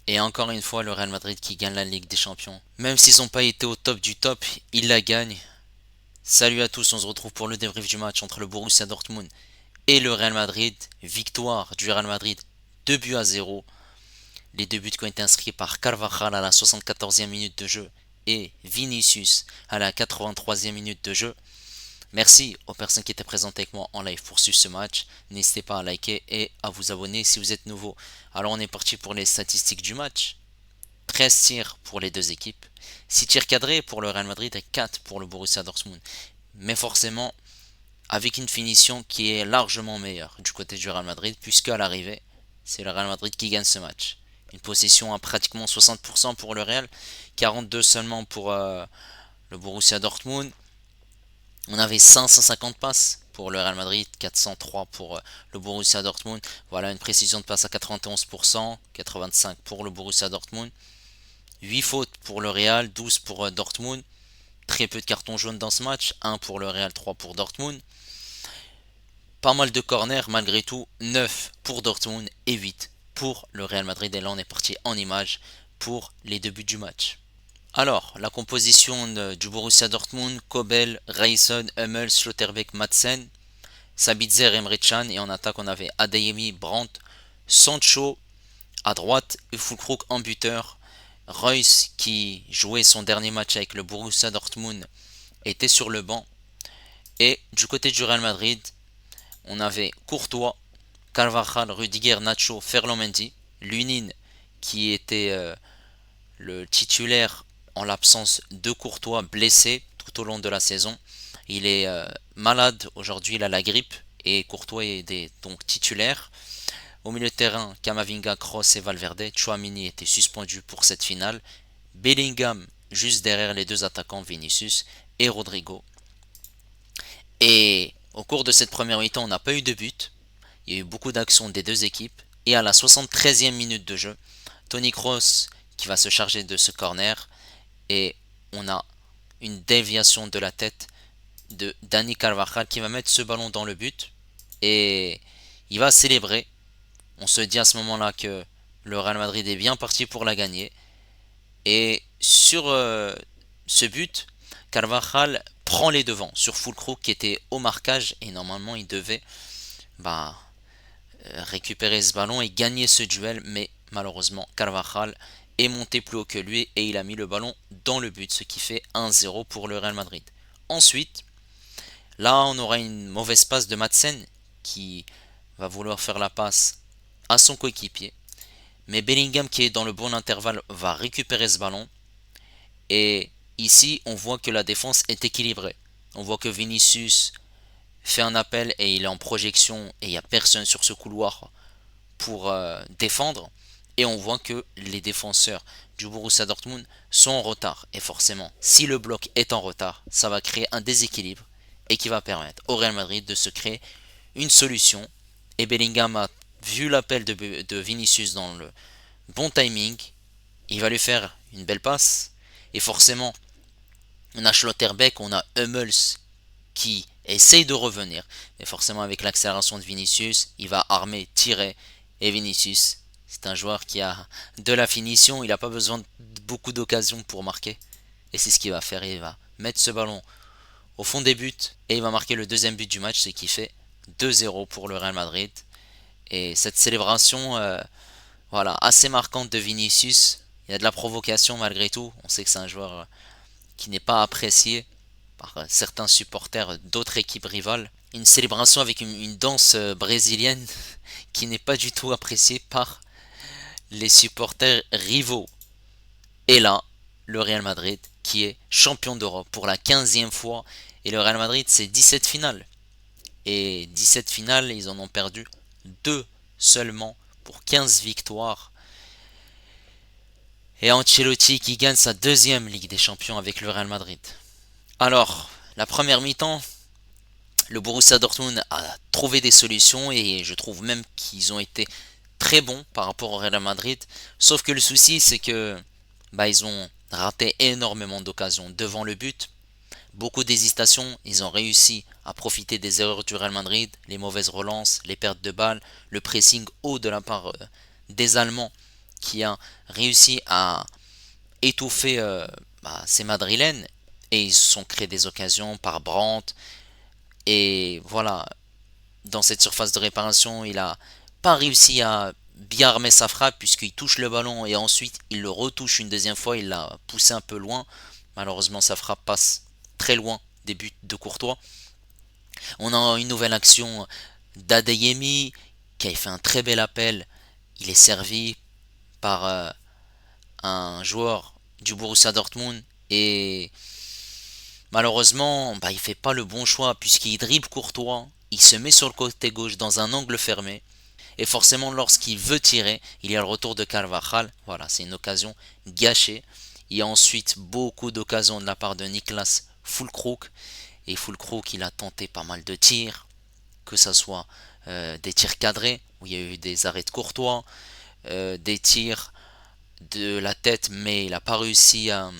Et encore une fois, le Real Madrid qui gagne la Ligue des Champions. Même s'ils n'ont pas été au top du top, ils la gagnent. Salut à tous, on se retrouve pour le débrief du match entre le Borussia Dortmund et le Real Madrid. Victoire du Real Madrid, 2 buts à 0. Les deux buts qui ont été inscrits par Carvajal à la 74e minute de jeu et Vinicius à la 83e minute de jeu. Merci aux personnes qui étaient présentes avec moi en live pour suivre ce match. N'hésitez pas à liker et à vous abonner si vous êtes nouveau. Alors on est parti pour les statistiques du match. 13 tirs pour les deux équipes. 6 tirs cadrés pour le Real Madrid et 4 pour le Borussia Dortmund. Mais forcément, avec une finition qui est largement meilleure du côté du Real Madrid, puisque à l'arrivée, c'est le Real Madrid qui gagne ce match. Une possession à pratiquement 60% pour le Real, 42 seulement pour le Borussia Dortmund. On avait 550 passes pour le Real Madrid, 403 pour le Borussia Dortmund. Voilà une précision de passe à 91%, 85 pour le Borussia Dortmund. 8 fautes pour le Real, 12 pour Dortmund. Très peu de cartons jaunes dans ce match, 1 pour le Real, 3 pour Dortmund. Pas mal de corners malgré tout, 9 pour Dortmund et 8 pour le Real Madrid. Et là on est parti en image pour les deux buts du match. Alors, la composition du Borussia Dortmund, Kobel, Reisson, Hummels, Schlotterbeck, Madsen, Sabitzer, Emre Can, et en attaque on avait Adeyemi, Brandt, Sancho à droite et Füllkrug en buteur. Reus qui jouait son dernier match avec le Borussia Dortmund était sur le banc. Et du côté du Real Madrid, on avait Courtois, Carvajal, Rudiger, Nacho, Ferland Mendy, Lunin qui était le titulaire en l'absence de Courtois blessé tout au long de la saison. Il est malade aujourd'hui, il a la grippe et Courtois est donc titulaire. Au milieu de terrain, Camavinga, Kroos et Valverde. Chouamini était suspendu pour cette finale. Bellingham juste derrière les deux attaquants Vinicius et Rodrigo. Et au cours de cette première mi-temps, on n'a pas eu de but. Il y a eu beaucoup d'actions des deux équipes. Et à la 73e minute de jeu, Toni Kroos qui va se charger de ce corner. Et on a une déviation de la tête de Dani Carvajal qui va mettre ce ballon dans le but. Et il va célébrer. On se dit à ce moment-là que le Real Madrid est bien parti pour la gagner. Et sur ce but, Carvajal prend les devants sur Füllkrug qui était au marquage et normalement il devait bah, récupérer ce ballon et gagner ce duel, mais malheureusement Carvajal est monté plus haut que lui et il a mis le ballon dans le but, ce qui fait 1-0 pour le Real Madrid. Ensuite, là on aura une mauvaise passe de Madsen qui va vouloir faire la passe à son coéquipier, mais Bellingham qui est dans le bon intervalle va récupérer ce ballon et ici on voit que la défense est équilibrée. On voit que Vinicius fait un appel et il est en projection et il n'y a personne sur ce couloir pour défendre. Et on voit que les défenseurs du Borussia Dortmund sont en retard. Et forcément, si le bloc est en retard, ça va créer un déséquilibre et qui va permettre au Real Madrid de se créer une solution. Et Bellingham a vu l'appel de Vinicius dans le bon timing. Il va lui faire une belle passe. Et forcément, on a Schlotterbeck, on a Hummels qui essaye de revenir. Mais forcément, avec l'accélération de Vinicius, il va armer, tirer. Et Vinicius, c'est un joueur qui a de la finition. Il n'a pas besoin de beaucoup d'occasions pour marquer. Et c'est ce qu'il va faire. Il va mettre ce ballon au fond des buts. Et il va marquer le deuxième but du match, ce qui fait 2-0 pour le Real Madrid. Et cette célébration, voilà, assez marquante de Vinicius. Il y a de la provocation malgré tout. On sait que c'est un joueur qui n'est pas apprécié par certains supporters d'autres équipes rivales. Une célébration avec une danse brésilienne qui n'est pas du tout appréciée par les supporters rivaux. Et là, le Real Madrid qui est champion d'Europe pour la 15e fois. Et le Real Madrid, c'est 17 finales. Et 17 finales, ils en ont perdu 2 seulement pour 15 victoires. Et Ancelotti qui gagne sa deuxième Ligue des Champions avec le Real Madrid. Alors, la première mi-temps, le Borussia Dortmund a trouvé des solutions et je trouve même qu'ils ont été très bons par rapport au Real Madrid. Sauf que le souci, c'est que ils ont raté énormément d'occasions devant le but. Beaucoup d'hésitations, ils ont réussi à profiter des erreurs du Real Madrid, les mauvaises relances, les pertes de balles, le pressing haut de la part des Allemands qui a réussi à étouffer ces Madrilènes et ils se sont créés des occasions par Brandt et voilà, dans cette surface de réparation, il a pas réussi à bien remettre sa frappe puisqu'il touche le ballon et ensuite il le retouche une deuxième fois, il l'a poussé un peu loin. Malheureusement, sa frappe passe très loin des buts de Courtois. On a une nouvelle action d'Adeyemi qui a fait un très bel appel. Il est servi par un joueur du Borussia Dortmund et malheureusement, il fait pas le bon choix puisqu'il dribble Courtois, il se met sur le côté gauche dans un angle fermé et forcément lorsqu'il veut tirer, il y a le retour de Carvajal. Voilà, c'est une occasion gâchée. Il y a ensuite beaucoup d'occasions de la part de Niklas Füllkrug et Füllkrug il a tenté pas mal de tirs, que ce soit des tirs cadrés où il y a eu des arrêts de Courtois, des tirs de la tête mais il n'a pas réussi à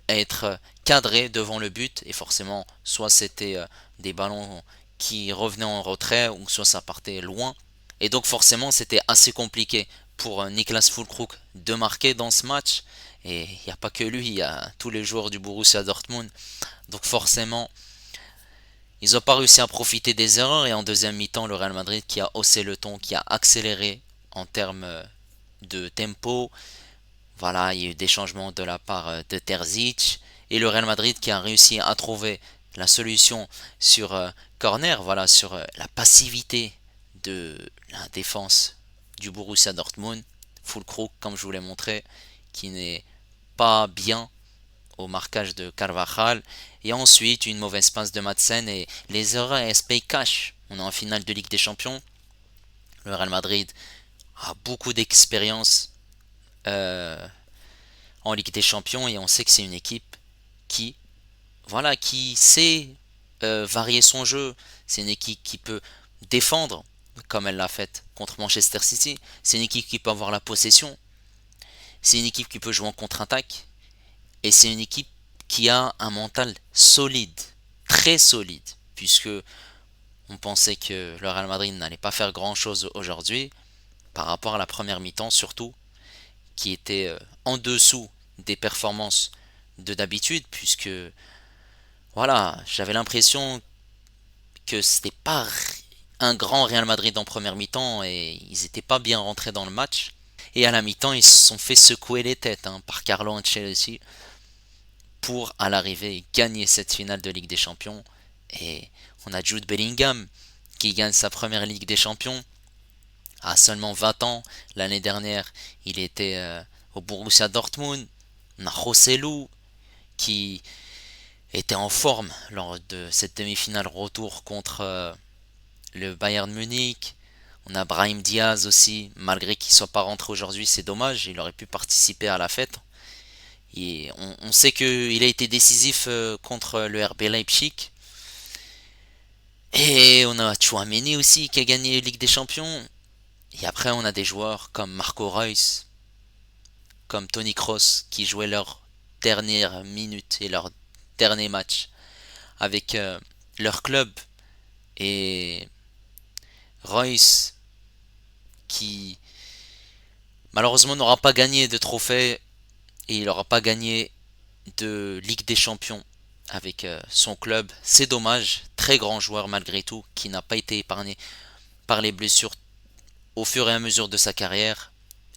être cadré devant le but et forcément soit c'était des ballons qui revenaient en retrait ou soit ça partait loin et donc forcément c'était assez compliqué pour Niklas Füllkrug de marquer dans ce match et il n'y a pas que lui, il y a tous les joueurs du Borussia Dortmund donc forcément ils n'ont pas réussi à profiter des erreurs et en deuxième mi-temps le Real Madrid qui a haussé le ton, qui a accéléré en termes de tempo. Voilà, il y a eu des changements de la part de Terzic et le Real Madrid qui a réussi à trouver la solution sur corner, voilà, sur la passivité de la défense du Borussia Dortmund. Füllkrug, comme je vous l'ai montré, qui n'est pas bien au marquage de Carvajal. Et ensuite, une mauvaise passe de Madsen et les erreurs elles payent cash. On est en finale de Ligue des Champions. Le Real Madrid a beaucoup d'expérience euh, en Ligue des Champions et on sait que c'est une équipe qui, voilà, qui sait varier son jeu. C'est une équipe qui peut défendre comme elle l'a fait contre Manchester City. C'est une équipe qui peut avoir la possession. C'est une équipe qui peut jouer en contre-attaque. Et c'est une équipe qui a un mental solide, très solide, puisque on pensait que le Real Madrid n'allait pas faire grand-chose aujourd'hui par rapport à la première mi-temps surtout, qui était en dessous des performances de d'habitude, puisque voilà, j'avais l'impression que c'était pas un grand Real Madrid en première mi-temps et ils n'étaient pas bien rentrés dans le match. Et à la mi-temps, ils se sont fait secouer les têtes par Carlo Ancelotti pour à l'arrivée gagner cette finale de Ligue des Champions. Et on a Jude Bellingham qui gagne sa première Ligue des Champions à seulement 20 ans. L'année dernière, il était au Borussia Dortmund. On a Joselu qui était en forme lors de cette demi-finale retour contre le Bayern Munich. On a Brahim Diaz aussi, malgré qu'il ne soit pas rentré aujourd'hui, c'est dommage, il aurait pu participer à la fête. Et on sait qu'il a été décisif contre le RB Leipzig. Et on a Chouameni aussi qui a gagné Ligue des Champions. Et après on a des joueurs comme Marco Reus, comme Toni Kroos qui jouaient leur dernière minute et leur dernier match avec leur club. Et Reus qui malheureusement n'aura pas gagné de trophée et il n'aura pas gagné de Ligue des Champions avec son club. C'est dommage, très grand joueur malgré tout, qui n'a pas été épargné par les blessures au fur et à mesure de sa carrière.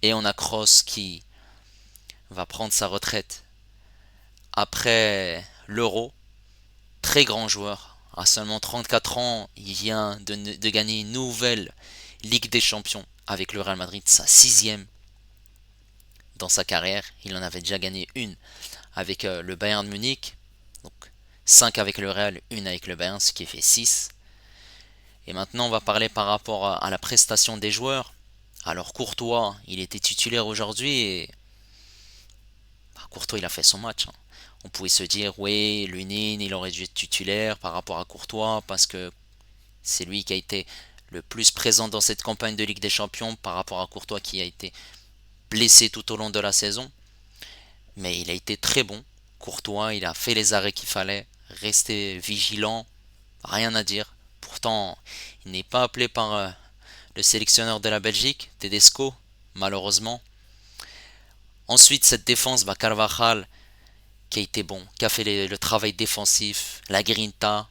Et on a Kroos qui va prendre sa retraite après l'Euro. Très grand joueur. À seulement 34 ans, il vient de gagner une nouvelle Ligue des Champions avec le Real Madrid, sa sixième dans sa carrière. Il en avait déjà gagné une avec le Bayern Munich. Donc 5 avec le Real, une avec le Bayern, ce qui fait 6. Et maintenant on va parler par rapport à la prestation des joueurs. Alors Courtois, il était titulaire aujourd'hui et Courtois il a fait son match. On pouvait se dire oui, Lunin il aurait dû être titulaire par rapport à Courtois parce que c'est lui qui a été le plus présent dans cette campagne de Ligue des Champions par rapport à Courtois qui a été blessé tout au long de la saison. Mais il a été très bon. Courtois, il a fait les arrêts qu'il fallait, resté vigilant, rien à dire. Pourtant, il n'est pas appelé par le sélectionneur de la Belgique, Tedesco, malheureusement. Ensuite, cette défense, Carvajal, qui a été bon, qui a fait le travail défensif, la grinta,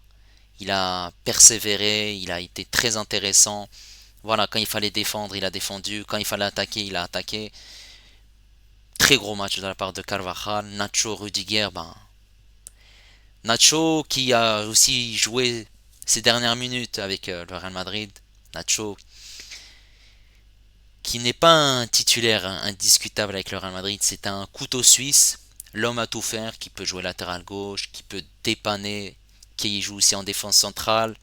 il a persévéré, il a été très intéressant. Voilà, quand il fallait défendre, il a défendu. Quand il fallait attaquer, il a attaqué. Très gros match de la part de Carvajal. Nacho, Rudiger, Nacho qui a aussi joué ces dernières minutes avec le Real Madrid. Nacho qui n'est pas un titulaire indiscutable avec le Real Madrid, c'est un couteau suisse, l'homme à tout faire, qui peut jouer latéral gauche, qui peut dépanner, qui joue aussi en défense centrale.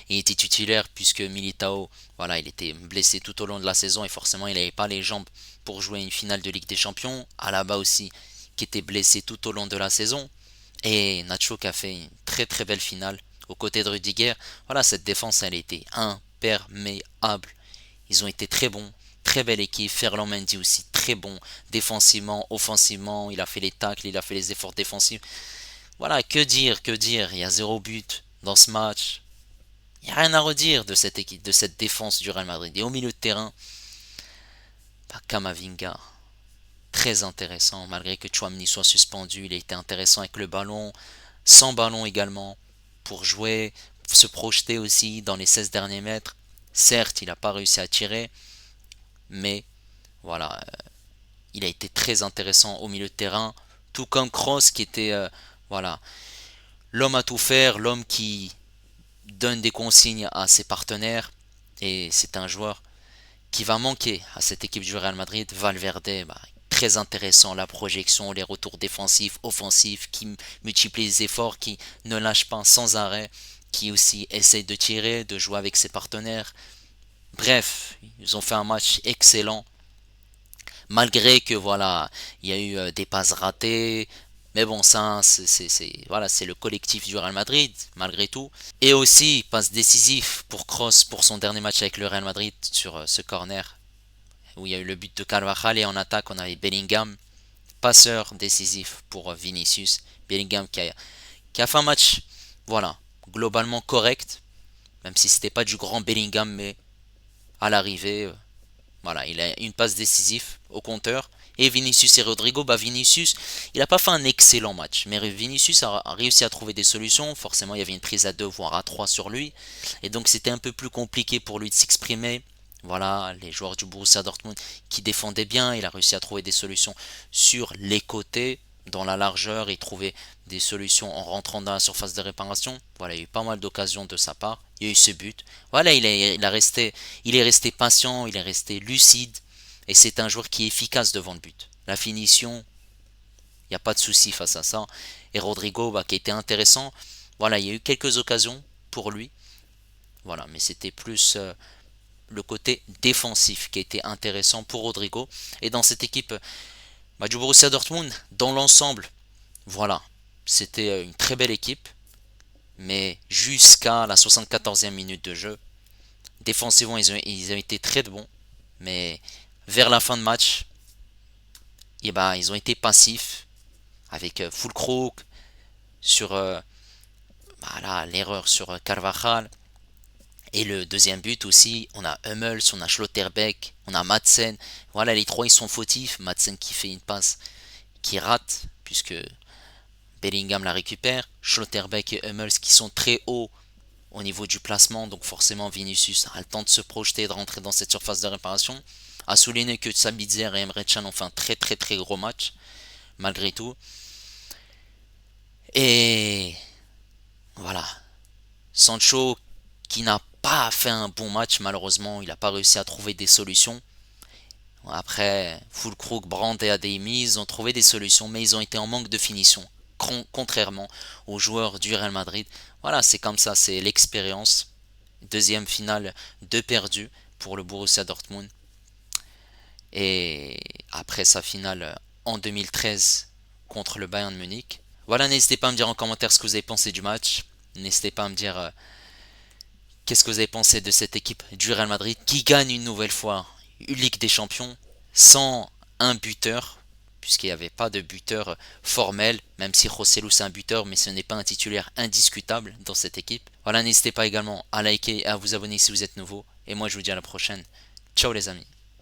Il était titulaire puisque Militao, voilà, il était blessé tout au long de la saison et forcément il n'avait pas les jambes pour jouer une finale de Ligue des Champions. Alaba aussi, qui était blessé tout au long de la saison. Et Nacho qui a fait une très très belle finale aux côtés de Rudiger. Voilà, cette défense, elle était imperméable. Ils ont été très bons, très belle équipe. Ferland Mendy aussi très bon, défensivement, offensivement. Il a fait les tacles, il a fait les efforts défensifs. Voilà, que dire, que dire. Il y a 0 but dans ce match. Il n'y a rien à redire de cette équipe, de cette défense du Real Madrid. Et au milieu de terrain, Camavinga, très intéressant. Malgré que Chouameni soit suspendu, il a été intéressant avec le ballon, sans ballon également, pour jouer, se projeter aussi dans les 16 derniers mètres. Certes, il n'a pas réussi à tirer, mais voilà, il a été très intéressant au milieu de terrain. Tout comme Kroos qui était voilà, l'homme à tout faire, l'homme qui donne des consignes à ses partenaires. Et c'est un joueur qui va manquer à cette équipe du Real Madrid. Valverde, très intéressant, la projection, les retours défensifs, offensifs, qui multiplie les efforts, qui ne lâche pas sans arrêt, qui aussi essaye de tirer, de jouer avec ses partenaires. Bref, ils ont fait un match excellent, malgré que voilà, il y a eu des passes ratées. Mais bon, ça, voilà, c'est le collectif du Real Madrid, malgré tout. Et aussi, passe décisif pour Kroos pour son dernier match avec le Real Madrid sur ce corner où il y a eu le but de Carvajal et en attaque on avait Bellingham, passeur décisif pour Vinicius. Bellingham qui a fait un match, voilà, globalement correct, même si c'était pas du grand Bellingham, mais à l'arrivée, voilà, il a une passe décisive au compteur. Et Vinicius et Rodrigo, Vinicius, il n'a pas fait un excellent match, mais Vinicius a réussi à trouver des solutions. Forcément, il y avait une prise à 2 voire à 3 sur lui, et donc c'était un peu plus compliqué pour lui de s'exprimer. Voilà, les joueurs du Borussia Dortmund qui défendaient bien, il a réussi à trouver des solutions sur les côtés, dans la largeur, et trouver des solutions en rentrant dans la surface de réparation. Voilà, il y a eu pas mal d'occasions de sa part. Il y a eu ce but. Voilà, il est resté patient, il est resté lucide. Et c'est un joueur qui est efficace devant le but. La finition, il n'y a pas de souci face à ça. Et Rodrigo, qui était intéressant. Voilà, il y a eu quelques occasions pour lui. Voilà, mais c'était plus le côté défensif qui a été intéressant pour Rodrigo. Et dans cette équipe du Borussia Dortmund, dans l'ensemble, voilà, c'était une très belle équipe. Mais jusqu'à la 74e minute de jeu, défensivement, ils ont été très bons. Mais vers la fin de match, ils ont été passifs avec Fulkrug sur l'erreur sur Carvajal. Et le deuxième but aussi, on a Hummels, on a Schlotterbeck, on a Madsen. Voilà, les trois ils sont fautifs. Madsen qui fait une passe qui rate puisque Bellingham la récupère. Schlotterbeck et Hummels qui sont très hauts au niveau du placement. Donc forcément Vinicius a le temps de se projeter et de rentrer dans cette surface de réparation. À souligner que Sabitzer et Emre Can ont fait un très très très gros match malgré tout. Et voilà, Sancho qui n'a pas fait un bon match malheureusement, il n'a pas réussi à trouver des solutions. Après, Fulkrug, Brandt et Adeyemi, ils ont trouvé des solutions, mais ils ont été en manque de finition, contrairement aux joueurs du Real Madrid. Voilà, c'est comme ça, c'est l'expérience. Deuxième finale de perdu pour le Borussia Dortmund. Et après sa finale en 2013 contre le Bayern Munich. Voilà, n'hésitez pas à me dire en commentaire ce que vous avez pensé du match. N'hésitez pas à me dire qu'est-ce que vous avez pensé de cette équipe du Real Madrid qui gagne une nouvelle fois une Ligue des Champions sans un buteur, puisqu'il n'y avait pas de buteur formel, même si Joselu c'est un buteur, mais ce n'est pas un titulaire indiscutable dans cette équipe. Voilà, n'hésitez pas également à liker et à vous abonner si vous êtes nouveau. Et moi je vous dis à la prochaine. Ciao les amis.